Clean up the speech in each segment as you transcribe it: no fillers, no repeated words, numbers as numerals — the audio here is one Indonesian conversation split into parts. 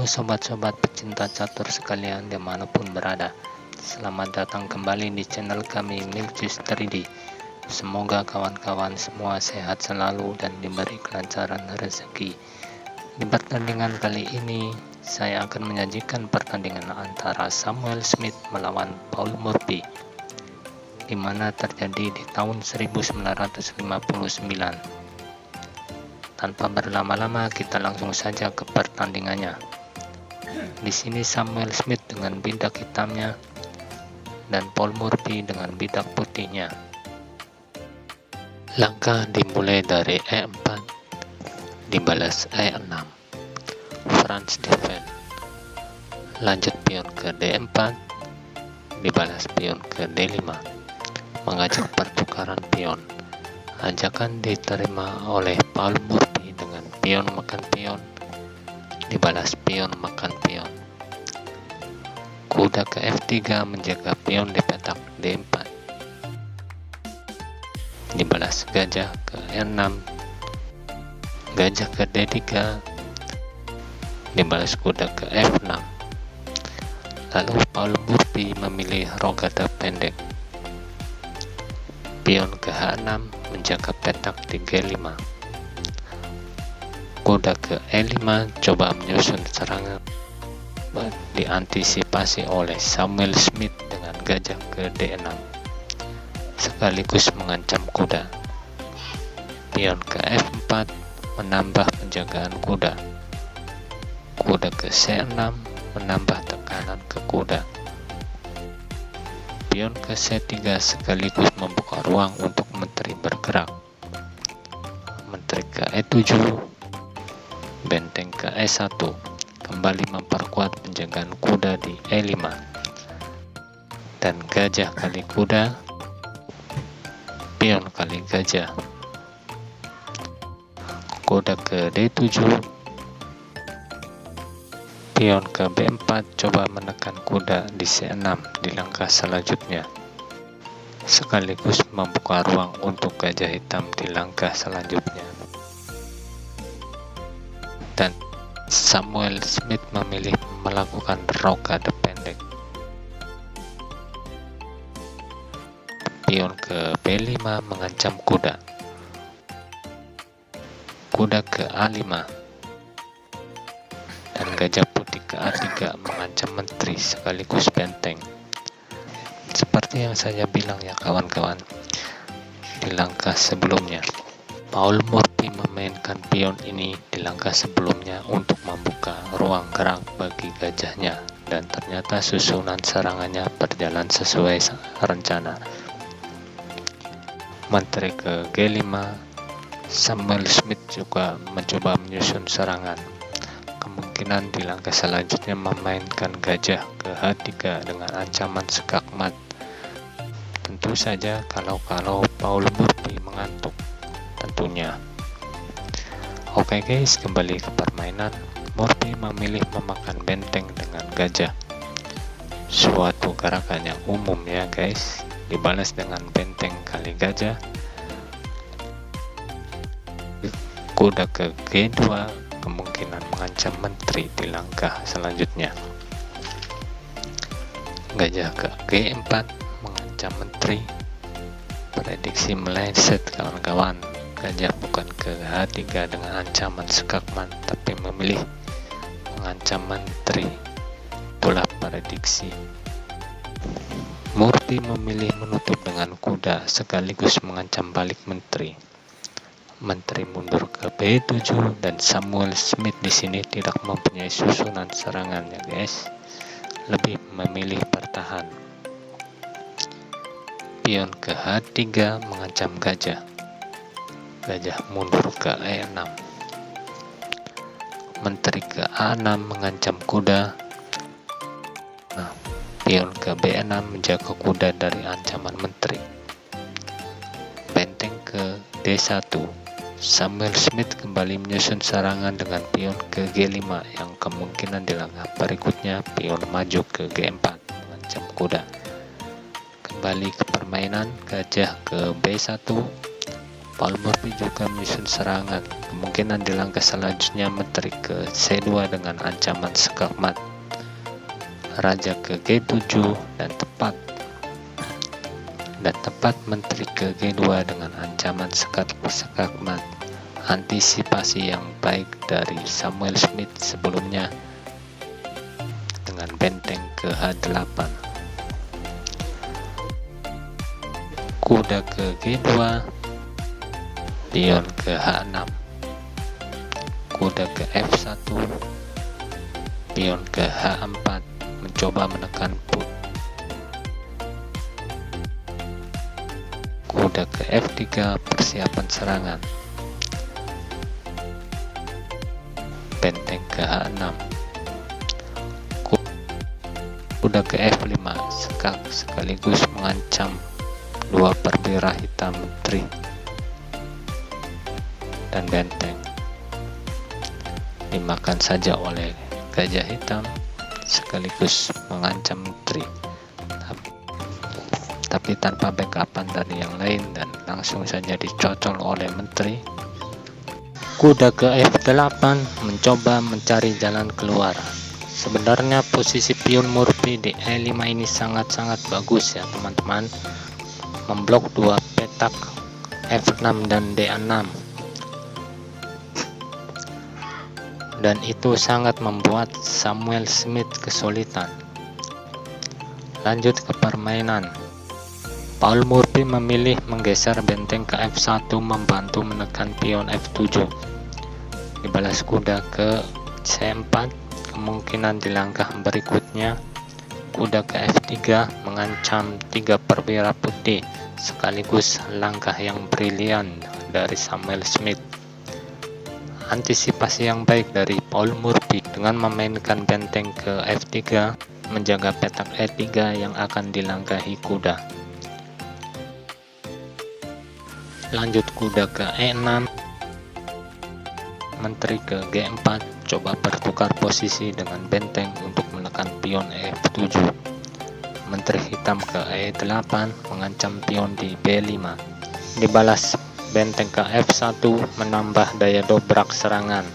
Halo sobat-sobat pecinta catur sekalian dimanapun berada. Selamat datang kembali di channel kami Milkjuice 3D. Semoga kawan-kawan semua sehat selalu dan diberi kelancaran rezeki. Di pertandingan kali ini saya akan menyajikan pertandingan antara Samuel Smith melawan Paul Murphy, di mana terjadi di tahun 1959. Tanpa berlama-lama kita langsung saja ke pertandingannya. Di sini Samuel Smith dengan bidak hitamnya dan Paul Murphy dengan bidak putihnya. Langkah dimulai dari E4, dibalas E6, Franz defend. Lanjut pion ke D4, dibalas pion ke D5, mengajak pertukaran pion. Ajakan diterima oleh Paul Murphy dengan pion makan pion, dibalas pion makan pion. Kuda ke F3 menjaga pion di petak D4, dibalas gajah ke E6, gajah ke D3, dibalas kuda ke F6. Lalu Paul Murphy memilih rogada pendek, pion ke H6 menjaga petak di G5. Kuda ke E5 coba menyusun serangan, diantisipasi oleh Samuel Smith dengan gajah ke D6 sekaligus mengancam kuda. Pion ke F4 menambah penjagaan kuda. Kuda ke C6 menambah tekanan ke kuda. Pion ke C3 sekaligus membuka ruang untuk menteri bergerak. Menteri ke E7, benteng ke E1 kembali memperkuat penjagaan kuda di E5, dan gajah kali kuda, pion kali gajah. Kuda ke D7, pion ke B4 coba menekan kuda di C6 di langkah selanjutnya, sekaligus membuka ruang untuk gajah hitam di langkah selanjutnya. Dan Samuel Smith memilih melakukan rogada pendek. Pion ke B5 mengancam kuda. Kuda ke A5. Dan gajah putih ke A3 mengancam menteri sekaligus benteng. Seperti yang saya bilang ya kawan-kawan, di langkah sebelumnya Paul Murphy memainkan pion ini di langkah sebelumnya untuk membuka ruang gerak bagi gajahnya, dan ternyata susunan serangannya berjalan sesuai rencana. Menteri ke G5, Samuel Smith juga mencoba menyusun serangan. Kemungkinan di langkah selanjutnya memainkan gajah ke H3 dengan ancaman skakmat. Tentu saja kalau Paul Murphy mengantuk tentunya. Oke guys, kembali ke permainan. Murphy memilih memakan benteng dengan gajah. Suatu gerakan yang umum ya guys. Dibalas dengan benteng kali gajah. Kuda ke G2 kemungkinan mengancam menteri di langkah selanjutnya. Gajah ke G4 mengancam menteri. Prediksi meleset kawan-kawan. Gajah bukan ke H3 dengan ancaman skakmat, tapi memilih mengancam menteri. Itulah prediksi. Murphy memilih menutup dengan kuda sekaligus mengancam balik menteri. Menteri mundur ke B7 dan Samuel Smith di sini tidak mempunyai susunan serangan ya guys. Lebih memilih bertahan. Pion ke H3 mengancam gajah. Gajah mundur ke E6. Menteri ke A6 mengancam kuda. Pion ke B6 menjaga kuda dari ancaman menteri. Benteng ke D1. Samuel Smith kembali menyusun serangan dengan pion ke G5 yang kemungkinan di langkah berikutnya pion maju ke G4 mengancam kuda. Kembali ke permainan, gajah ke B1, Paul Morphy juga menyusun serangan. Kemungkinan di langkah selanjutnya menteri ke C2 dengan ancaman skakmat. Raja ke G7 dan tepat menteri ke G2 dengan ancaman skakmat. Antisipasi yang baik dari Samuel Smith sebelumnya dengan benteng ke H8. Kuda ke G2, pion ke H6, kuda ke F1, pion ke H4, mencoba menekan put. Kuda ke F3, persiapan serangan. Benteng ke H6, kuda ke F5, skak sekaligus mengancam dua perwira hitam menteri dan benteng. Dimakan saja oleh gajah hitam sekaligus mengancam menteri, tapi tanpa backupan dari yang lain dan langsung saja dicocol oleh menteri. Kuda ke F8 mencoba mencari jalan keluar. Sebenarnya posisi pion Morphy di E5 ini sangat-sangat bagus ya teman-teman, memblok dua petak F6 dan D6, dan itu sangat membuat Samuel Smith kesulitan. Lanjut ke permainan. Paul Morphy memilih menggeser benteng ke F1 membantu menekan pion F7. Dibalas kuda ke C4. Kemungkinan di langkah berikutnya kuda ke F3 mengancam tiga perwira putih, sekaligus langkah yang brilian dari Samuel Smith. Antisipasi yang baik dari Paul Morphy dengan memainkan benteng ke F3 menjaga petak E3 yang akan dilangkahi kuda. Lanjut kuda ke E6, menteri ke G4, coba bertukar posisi dengan benteng untuk menekan pion F7. Menteri hitam ke E8 mengancam pion di B5. Dibalas benteng ke F1 menambah daya dobrak serangan,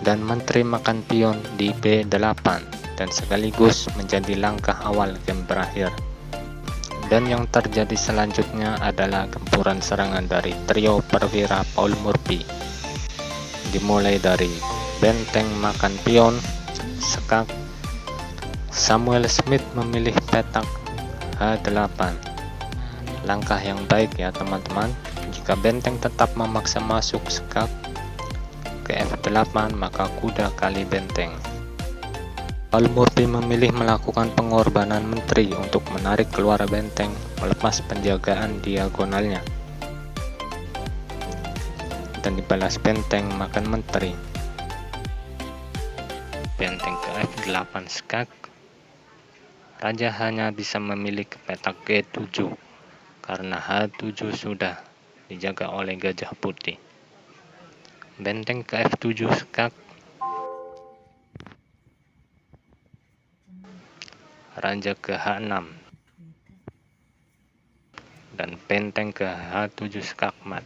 dan menteri makan pion di B8 dan sekaligus menjadi langkah awal game berakhir. Dan yang terjadi selanjutnya adalah gempuran serangan dari trio perwira Paul Morphy. Dimulai dari benteng makan pion, skak. Samuel Smith memilih petak H8. Langkah yang baik ya teman-teman. Jika benteng tetap memaksa masuk skak ke F8, maka kuda kali benteng. Paul Morphy memilih melakukan pengorbanan menteri untuk menarik keluar benteng melepas penjagaan diagonalnya, dan dibalas benteng makan menteri. Benteng ke F8 skak. Raja hanya bisa memilih ke petak G7 karena H7 sudah dijaga oleh gajah putih. Benteng ke F7 skak. Raja ke H6 dan benteng ke H7 skakmat.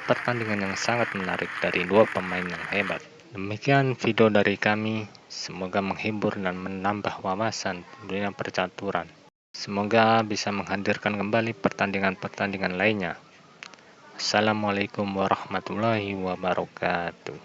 Pertandingan yang sangat menarik dari dua pemain yang hebat. Demikian video dari kami, semoga menghibur dan menambah wawasan dunia percaturan. Semoga bisa menghadirkan kembali pertandingan-pertandingan lainnya. Assalamualaikum warahmatullahi wabarakatuh.